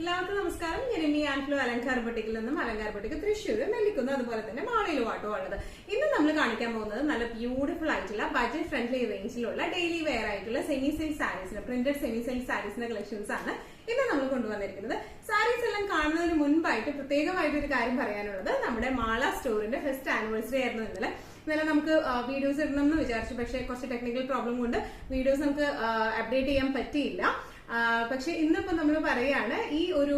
എല്ലാവർക്കും നമസ്കാരം. ഞാൻ ഇനി ആൻഫ്ലോ അലങ്കാർ ബൊട്ടിക്കിൽ നിന്നും അലങ്കാർ ബൊട്ടിക്ക് തൃശ്ശൂർ നെല്ലിക്കുന്നു അതുപോലെ തന്നെ മാളയിലും ആട്ടോ ഉള്ളത്. ഇന്ന് നമ്മൾ കാണിക്കാൻ പോകുന്നത് നല്ല ബ്യൂട്ടിഫുൾ ആയിട്ടുള്ള ബഡ്ജറ്റ് ഫ്രണ്ട്ലി റേഞ്ചിലുള്ള ഡെയിലി വെയർ ആയിട്ടുള്ള സെമി സിൽക്ക് സാരീസിന് പ്രിന്റഡ് സെമി സിൽക്ക് സാരീസിന്റെ കളക്ഷൻസ് ആണ് ഇന്ന് നമ്മൾ കൊണ്ടുവന്നിരിക്കുന്നത്. സാരീസ് എല്ലാം കാണുന്നതിന് മുൻപായിട്ട് പ്രത്യേകമായിട്ട് ഒരു കാര്യം പറയാനുള്ളത്, നമ്മുടെ മാള സ്റ്റോറിന്റെ ഫസ്റ്റ് ആനിവേഴ്സറി ആയിരുന്നു ഇന്നലെ നമുക്ക് വീഡിയോസ് ഇടണം എന്ന് വിചാരിച്ചു. പക്ഷേ കുറച്ച് ടെക്നിക്കൽ പ്രോബ്ലം കൊണ്ട് വീഡിയോസ് നമുക്ക് അപ്ഡേറ്റ് ചെയ്യാൻ പറ്റിയില്ല. പക്ഷെ ഇന്നിപ്പോ നമ്മൾ പറയാണ്, ഈ ഒരു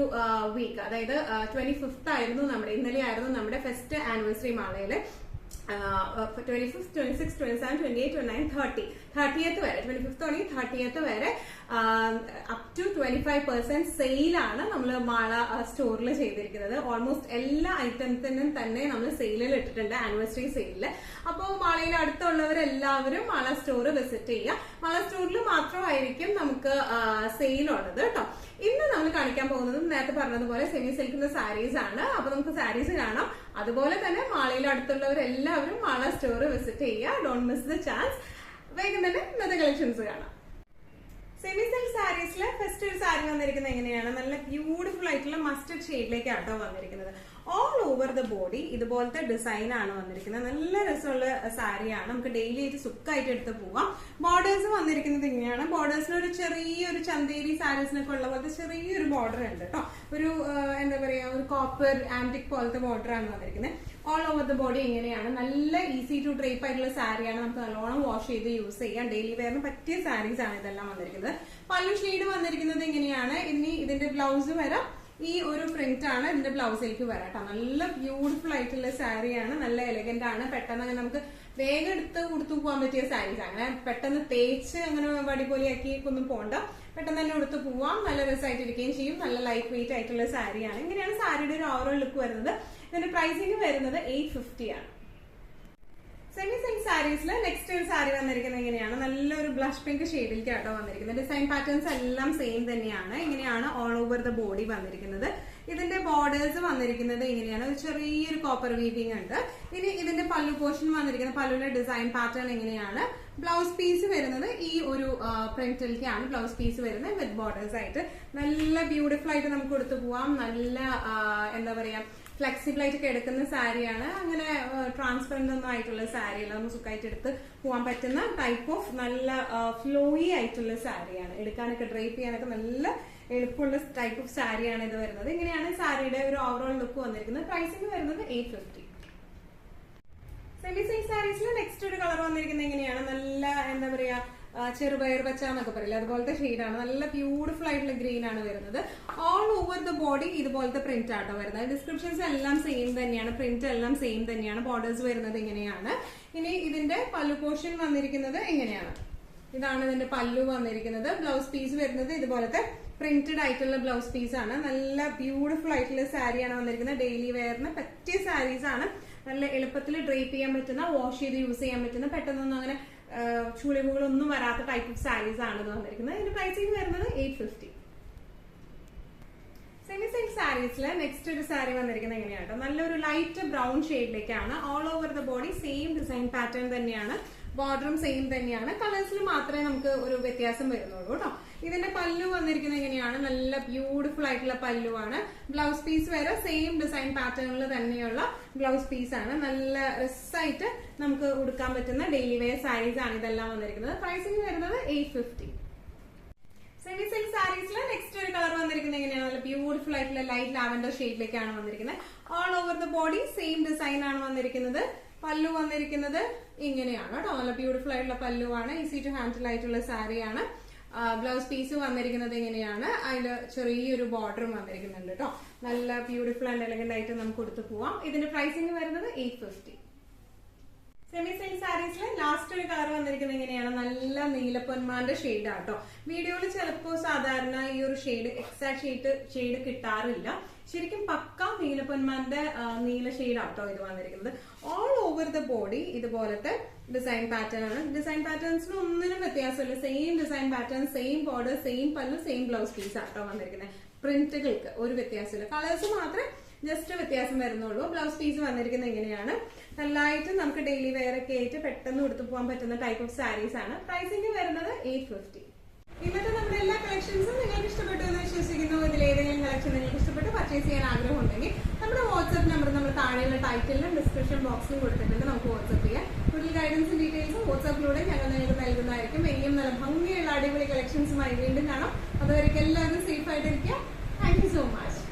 വീക്ക് അതായത് 25th ആയിരുന്നു ഇന്നലെ ആയിരുന്നു നമ്മുടെ first anniversary മാളയില്. 25th, 26th, 27th, 28th, 29th, 30th വരെ 25th തുടങ്ങി 30th വരെ അപ് ടു 25% സെയിലാണ് നമ്മൾ മാള സ്റ്റോറിൽ ചെയ്തിരിക്കുന്നത്. ഓൾമോസ്റ്റ് എല്ലാ ഐറ്റംസിനും തന്നെ നമ്മൾ സെയിലിൽ ഇട്ടിട്ടുണ്ട്, ആനിവേഴ്സറി സെയിലില്. അപ്പോൾ മാളയിൽ അടുത്തുള്ളവരെല്ലാവരും മാള സ്റ്റോർ വിസിറ്റ് ചെയ്യുക. മാള സ്റ്റോറിൽ മാത്രമായിരിക്കും നമുക്ക് സെയിൽ ഉള്ളത് കേട്ടോ. ഇന്ന് നമ്മൾ കാണിക്കാൻ പോകുന്നത് നേരത്തെ പറഞ്ഞതുപോലെ സെമി സിൽക്കിന്റെ സാരീസ് ആണ്. അപ്പൊ നമുക്ക് സാരീസ് കാണാം. അതുപോലെ തന്നെ മാളയിൽ അടുത്തുള്ളവരെല്ലാവരും മാള സ്റ്റോർ വിസിറ്റ് ചെയ്യുക. Don't miss the chance. വേഗം തന്നെ ഇന്നത്തെ കളക്ഷൻസ് കാണാം. സെമി സിൽക്ക് സാരീസിലെ ഫസ്റ്റ് ഒരു സാരി വന്നിരിക്കുന്നത് എങ്ങനെയാണ്, നല്ല ബ്യൂട്ടിഫുൾ ആയിട്ടുള്ള മസ്റ്റർഡ് ഷെയ്ഡിലേക്ക് ആട്ടോ വന്നിരിക്കുന്നത്. ഓൾ ഓവർ ദ ബോഡി ഇതുപോലത്തെ ഡിസൈൻ ആണ് വന്നിരിക്കുന്നത്. നല്ല രസമുള്ള സാരിയാണ്, നമുക്ക് ഡെയിലി ആയിട്ട് സുക്കായിട്ട് എടുത്ത് പോവാം. ബോർഡേഴ്സ് വന്നിരിക്കുന്നത് ഇങ്ങനെയാണ്. ബോർഡേഴ്സിന് ഒരു ചെറിയൊരു ചന്തേരി സാരീസിനൊക്കെ ഉള്ള പോലത്തെ ചെറിയൊരു ബോർഡർ ഉണ്ട് കേട്ടോ. ഒരു എന്താ പറയാ, ഒരു കോപ്പർ ആന്റിക് പോലത്തെ ബോർഡർ ആണ് വന്നിരിക്കുന്നത്. ഓൾ ഓവർ ദ ബോഡി ഇങ്ങനെയാണ്. നല്ല ഈസി ടു ഡ്രേപ്പ് ആയിട്ടുള്ള സാരിയാണ്, നമുക്ക് നല്ലോണം വാഷ് ചെയ്ത് യൂസ് ചെയ്യാം. ഡെയിലി വെയറിന് പറ്റിയ സാരീസ് ആണ് ഇതെല്ലാം വന്നിരിക്കുന്നത്. പല്ലു ഷെയ്ഡ് വന്നിരിക്കുന്നത് ഇങ്ങനെയാണ്. ഇനി ഇതിന്റെ ബ്ലൗസ് വരാം. ഈ ഒരു പ്രിന്റ് ആണ് ഇതിന്റെ ബ്ലൗസിലേക്ക് വരാട്ടോ. നല്ല ബ്യൂട്ടിഫുൾ ആയിട്ടുള്ള സാരിയാണ്, നല്ല എലഗന്റ് ആണ്. പെട്ടെന്ന് നമുക്ക് വേഗം എടുത്ത് കൊടുത്തു പോകാൻ പറ്റിയ സാരീസ്. അങ്ങനെ പെട്ടെന്ന് തേച്ച് അങ്ങനെ വടിപോലിയാക്കി ഒന്നും പോണ്ട, പെട്ടെന്ന് തന്നെ എടുത്ത് പോവാം. നല്ല രസമായിട്ടിരിക്കുകയും ചെയ്യും. നല്ല ലൈറ്റ് വെയിറ്റ് ആയിട്ടുള്ള സാരിയാണ്. ഇങ്ങനെയാണ് സാരിയുടെ ഒരു ഓവറോൾ ലുക്ക് വരുന്നത്. ഇതിന്റെ പ്രൈസിംഗ് വരുന്നത് 850 ആണ്. സെമി സിൽക്ക് സാരീസിൽ നെക്സ്റ്റ് ഒരു സാരി വന്നിരിക്കുന്നത് എങ്ങനെയാണ്, നല്ലൊരു ബ്ലഷ് പിങ്ക് ഷെയ്ഡിലേക്ക് ആട്ടോ വന്നിരിക്കുന്നത്. ഡിസൈൻ പാറ്റേൺസ് എല്ലാം സെയിം തന്നെയാണ്. ഇങ്ങനെയാണ് ഓൾ ഓവർ ദ ബോഡി വന്നിരിക്കുന്നത്. ഇതിന്റെ ബോർഡേഴ്സ് വന്നിരിക്കുന്നത് ഇങ്ങനെയാണ്. ഒരു ചെറിയൊരു കോപ്പർ വീവിംഗ് ഉണ്ട്. ഇനി ഇതിന്റെ പല്ലു പോർഷൻ വന്നിരിക്കുന്നത്, പല്ലുവിന്റെ ഡിസൈൻ പാറ്റേൺ എങ്ങനെയാണ്. ബ്ലൗസ് പീസ് വരുന്നത് ഈ ഒരു പ്രിന്റിലേക്കാണ് ബ്ലൗസ് പീസ് വരുന്നത് വിത്ത് ബോർഡേഴ്സ് ആയിട്ട്. നല്ല ബ്യൂട്ടിഫുൾ ആയിട്ട് നമുക്ക് കൊടുത്തു പോവാം. നല്ല എന്താ പറയാ, ഫ്ലെക്സിബിൾ ആയിട്ട് കിടക്കുന്ന സാരിയാണ്. അങ്ങനെ ട്രാൻസ്പെറന്റ് ഒന്നും ആയിട്ടുള്ള സാരിയല്ല, നമുക്ക് സുഖമായിട്ട് എടുത്ത് പോകാൻ പറ്റുന്ന ടൈപ്പ് ഓഫ് നല്ല ഫ്ലോയി ആയിട്ടുള്ള സാരിയാണ്. എടുക്കാനൊക്കെ ഡ്രൈപ്പ് ചെയ്യാനൊക്കെ നല്ല എളുപ്പമുള്ള ടൈപ്പ് ഓഫ് സാരിയാണ് ഇത് വരുന്നത്. ഇങ്ങനെയാണ് സാരിയുടെ ഒരു ഓവറോൾ ലുക്ക് വന്നിരിക്കുന്നത്. പ്രൈസിംഗ് വരുന്നത് 850. സെമി സിൽക്ക് സാരീസിൽ നെക്സ്റ്റ് ഒരു കളർ വന്നിരിക്കുന്നത് എങ്ങനെയാണ്, നല്ല എന്താ പറയാ, ചെറുപയർ പച്ച എന്നൊക്കെ പറയില്ല, അതുപോലത്തെ ഷെയ്ഡാണ്. നല്ല ബ്യൂട്ടിഫുൾ ആയിട്ടുള്ള ഗ്രീൻ ആണ് വരുന്നത്. ഓൾ ഓവർ ദ ബോഡി ഇതുപോലത്തെ പ്രിന്റ് ആട്ടോ വരുന്നത്. ഡിസ്ക്രിപ്ഷൻസ് എല്ലാം സെയിം തന്നെയാണ്, പ്രിന്റ് എല്ലാം സെയിം തന്നെയാണ്. ബോർഡേഴ്സ് വരുന്നത് ഇങ്ങനെയാണ്. ഇനി ഇതിന്റെ പല്ലു പോർഷൻ വന്നിരിക്കുന്നത് ഇങ്ങനെയാണ്. ഇതാണ് ഇതിന്റെ പല്ലു വന്നിരിക്കുന്നത്. ബ്ലൗസ് പീസ് വരുന്നത് ഇതുപോലത്തെ പ്രിന്റഡ് ആയിട്ടുള്ള ബ്ലൗസ് പീസ് ആണ്. നല്ല ബ്യൂട്ടിഫുൾ ആയിട്ടുള്ള സാരിയാണ് വന്നിരിക്കുന്നത്. ഡെയിലി വെയറിന് പറ്റിയ സാരീസ് ആണ്. നല്ല എളുപ്പത്തിൽ ഡ്രേപ്പ് ചെയ്യാൻ പറ്റുന്ന, വാഷ് ചെയ്ത് യൂസ് ചെയ്യാൻ പറ്റുന്ന, പെട്ടെന്നൊന്നും അങ്ങനെ ചുളിവുകളൊന്നും വരാത്ത ടൈപ്പ് ഓഫ് സാരീസ് ആണ് ഇത് വന്നിരിക്കുന്നത്. ഇതിന്റെ പ്രൈസിംഗ് വരുന്നത് 850. സെമി സിൽക്ക് സാരീസില് നെക്സ്റ്റ് ഒരു സാരി വന്നിരിക്കുന്നത് എങ്ങനെയാണ്, നല്ലൊരു ലൈറ്റ് ബ്രൗൺ ഷെയ്ഡിലേക്കാണ്. All over the body same design pattern തന്നെയാണ്. ബോർഡറും സെയിം തന്നെയാണ്. കളേഴ്സിൽ മാത്രമേ നമുക്ക് ഒരു വ്യത്യാസം വരുന്നുള്ളൂ കേട്ടോ. ഇതിന്റെ പല്ലു വന്നിരിക്കുന്നത് എങ്ങനെയാണ്, നല്ല ബ്യൂട്ടിഫുൾ ആയിട്ടുള്ള പല്ലുവാണ്. ബ്ലൗസ് പീസ് വരെ സെയിം ഡിസൈൻ പാറ്റേണിൽ തന്നെയുള്ള ബ്ലൗസ് പീസ് ആണ്. നല്ല രസമായിട്ട് നമുക്ക് ഉടുക്കാൻ പറ്റുന്ന ഡെയിലി വെയർ സാരീസ് ആണ് ഇതെല്ലാം വന്നിരിക്കുന്നത്. പ്രൈസിംഗ് വരുന്നത് 850. സെമി സിൽക്ക് സാരീസിൽ നെക്സ്റ്റ് ഒരു കളർ വന്നിരിക്കുന്നത് എങ്ങനെയാണ്, നല്ല ബ്യൂട്ടിഫുൾ ആയിട്ടുള്ള ലൈറ്റ് ലാവൻഡർ ഷെയ്ഡിലേക്കാണ് വന്നിരിക്കുന്നത്. All over the body same design ആണ് വന്നിരിക്കുന്നത്. പല്ലു വന്നിരിക്കുന്നത് ഇങ്ങനെയാണ് കേട്ടോ. നല്ല ബ്യൂട്ടിഫുൾ ആയിട്ടുള്ള പല്ലുവാണ്. ഈസി ടു ഹാൻഡിൽ ആയിട്ടുള്ള സാരിയാണ്. ബ്ലൗസ് പീസ് വന്നിരിക്കുന്നത് ഇങ്ങനെയാണ്. അതിൽ ചെറിയൊരു ബോർഡറും വന്നിരിക്കുന്നുണ്ട് കേട്ടോ. നല്ല ബ്യൂട്ടിഫുൾ ആൻഡ് എലഗന്റ് ആയിട്ട് നമുക്ക് കൊടുത്തു പോവാം. ഇതിന്റെ പ്രൈസിംഗ് വരുന്നത് 850. സെമി സിൽക്ക് സാരീസിലെ ലാസ്റ്റ് ഒരു കളർ വന്നിരിക്കുന്നത് എങ്ങനെയാണ്, നല്ല നീലപ്പൊന്മാന്റെ ഷെയ്ഡ് ആട്ടോ. വീഡിയോയിൽ ചിലപ്പോൾ സാധാരണ ഈ ഒരു ഷെയ്ഡ് എക്സാക്ട് ഷെയ്ഡ് കിട്ടാറില്ല. ശരിക്കും പക്ക നീലപ്പൊന്മാന്റെ നീല ഷെയ്ഡ് ആട്ടോ ഇത് വന്നിരിക്കുന്നത്. ഓൾ ഓവർ ദ ബോഡി ഇതുപോലത്തെ ഡിസൈൻ പാറ്റേൺ ആണ്. ഡിസൈൻ പാറ്റേൺസിന് ഒന്നിനും വ്യത്യാസമില്ല. Same design pattern, same border, same പല്ലു, സെയിം ബ്ലൗസ് പീസ് ആട്ടോ വന്നിരിക്കുന്നത്. പ്രിന്റുകൾക്ക് ഒരു വ്യത്യാസമില്ല. കളേഴ്സ് മാത്രമേ ജസ്റ്റ് വ്യത്യാസം വരുന്നുള്ളൂ. ബ്ലൗസ് പീസ് വന്നിരിക്കുന്നത് എങ്ങനെയാണ്, നല്ലതായിട്ട് നമുക്ക് ഡെയിലി വെയർ ഒക്കെ ആയിട്ട് പെട്ടെന്ന് കൊടുത്തു പോകാൻ പറ്റുന്ന ടൈപ്പ് ഓഫ് സാരീസ് ആണ്. പ്രൈസിംഗ് വരുന്നത് 850. ഇന്നത്തെ നമ്മുടെ എല്ലാ കളക്ഷൻസും നിങ്ങൾക്ക് ഇഷ്ടപ്പെട്ടു എന്ന് വിശ്വസിക്കുന്നു. ഇതിൽ ഏതെങ്കിലും കളക്ഷൻ പർച്ചേസ് ചെയ്യാൻ ആഗ്രഹം ഉണ്ടെങ്കിൽ നമ്മുടെ വാട്സ്ആപ്പ് നമ്പർ നമ്മൾ താഴെയുള്ള ടൈറ്റിലും ഡിസ്ക്രിപ്ഷൻ ബോക്സിലും കൊടുത്തിട്ടുണ്ട്. നമുക്ക് വാട്സ്ആപ്പ് ചെയ്യാം. കൂടുതൽ ഗൈഡൻസും ഡീറ്റെയിൽസും വാട്സ്ആപ്പിലൂടെ ഞങ്ങൾ നിങ്ങൾക്ക് നൽകുന്നതായിരിക്കും. ഇനിയും നല്ല ഭംഗിയുള്ള അടിപൊളി കളക്ഷൻസുമായി വീണ്ടും കാണാം. അതുവരെ എല്ലാവരും സേഫ് ആയിട്ടിരിക്കുക. Thank you so much.